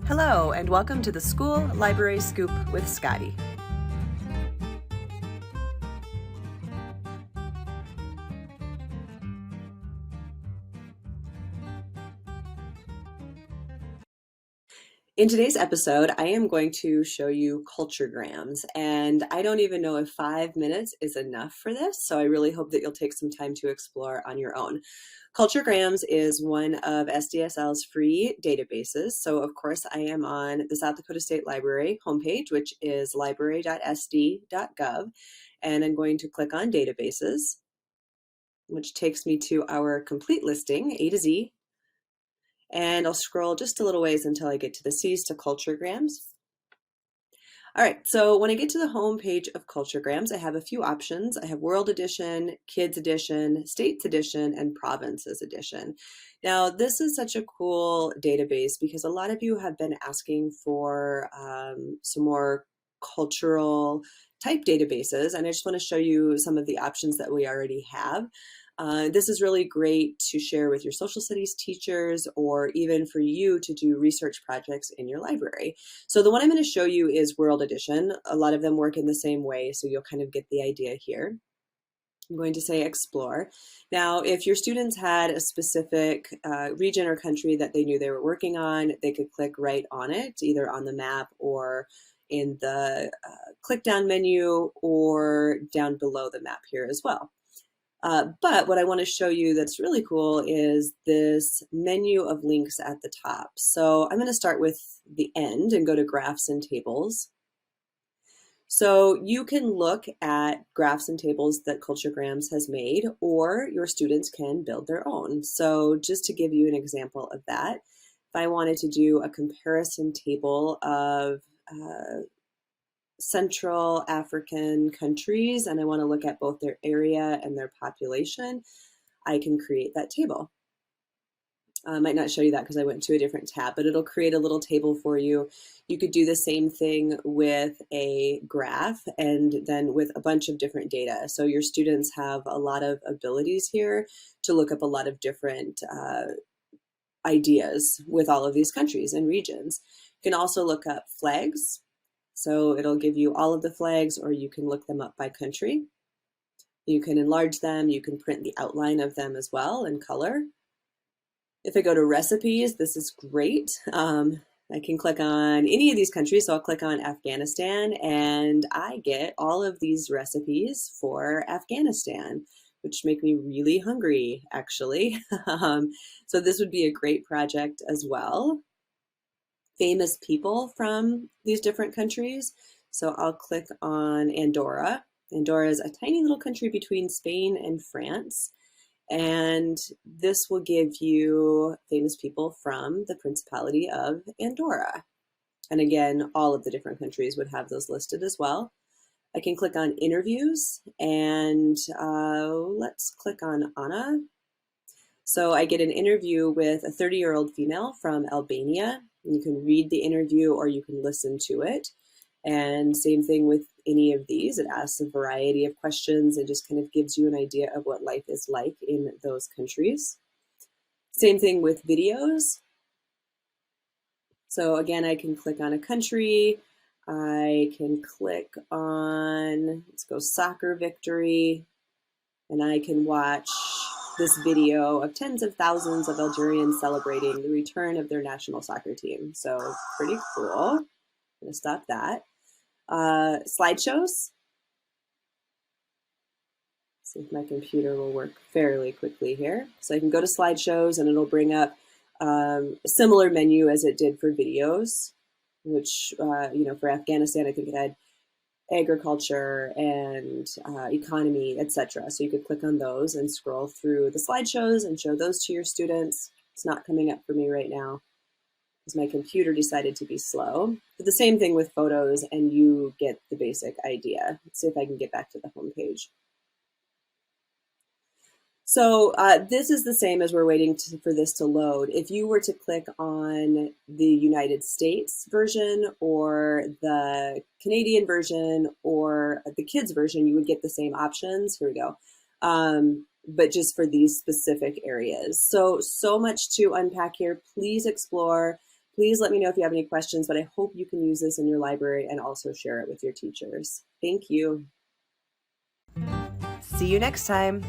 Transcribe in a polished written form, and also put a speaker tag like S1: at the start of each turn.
S1: Hello, and welcome to the School Library Scoop with Scottie. In today's episode, I am going to show you CultureGrams, and I don't even know if 5 minutes is enough for this, so I really hope that you'll take some time to explore on your own. CultureGrams is one of SDSL's free databases, so of course I am on the South Dakota State Library homepage, which is library.sd.gov, and I'm going to click on Databases, which takes me to our complete listing, A to Z. And I'll scroll just a little ways until I get to the C's to CultureGrams. All right, so when I get to the home page of CultureGrams, I have a few options. I have World Edition, Kids Edition, States Edition, and Provinces Edition. Now, this is such a cool database because a lot of you have been asking for some more cultural type databases, and I just want to show you some of the options that we already have. This is really great to share with your social studies teachers or even for you to do research projects in your library. So the one I'm going to show you is World Edition. A lot of them work in the same way, so you'll kind of get the idea here. I'm going to say Explore. Now, if your students had a specific region or country that they knew they were working on, they could click right on it, either on the map or in the click down menu or down below the map here as well. But what I want to show you that's really cool is this menu of links at the top. So I'm going to start with the end and go to Graphs and Tables. So you can look at graphs and tables that CultureGrams has made, or your students can build their own. So just to give you an example of that, if I wanted to do a comparison table of Central African countries, and I want to look at both their area and their population, I can create that table. I might not show you that because I went to a different tab, but it'll create a little table for you. You could do the same thing with a graph and then with a bunch of different data. So your students have a lot of abilities here to look up a lot of different ideas with all of these countries and regions. You can also look up flags. So it'll give you all of the flags, or you can look them up by country. You can enlarge them. You can print the outline of them as well in color. If I go to recipes, this is great. I can click on any of these countries. So I'll click on Afghanistan and I get all of these recipes for Afghanistan, which make me really hungry, actually. So this would be a great project as well. Famous people from these different countries. So I'll click on Andorra. Andorra is a tiny little country between Spain and France. And this will give you famous people from the Principality of Andorra. And again, all of the different countries would have those listed as well. I can click on interviews and let's click on Anna. So I get an interview with a 30-year-old female from Albania. You can read the interview or you can listen to it. And same thing with any of these. It asks a variety of questions and just kind of gives you an idea of what life is like in those countries. Same thing with videos. So again, I can click on a country. I can click on, let's go soccer victory, and I can watch this video of tens of thousands of Algerians celebrating the return of their national soccer team. So pretty cool. I'm gonna stop that. Slideshows. See if my computer will work fairly quickly here. So I can go to slideshows and it'll bring up a similar menu as it did for videos, which, for Afghanistan, I think it had agriculture and economy, etc. So you could click on those and scroll through the slideshows and show those to your students. It's not coming up for me right now because my computer decided to be slow. But the same thing with photos, and you get the basic idea. Let's see if I can get back to the home page. So this is the same as we're waiting for this to load. If you were to click on the United States version or the Canadian version or the kids version, you would get the same options. Here we go. But just for these specific areas. So much to unpack here. Please explore. Please let me know if you have any questions, but I hope you can use this in your library and also share it with your teachers. Thank you. See you next time.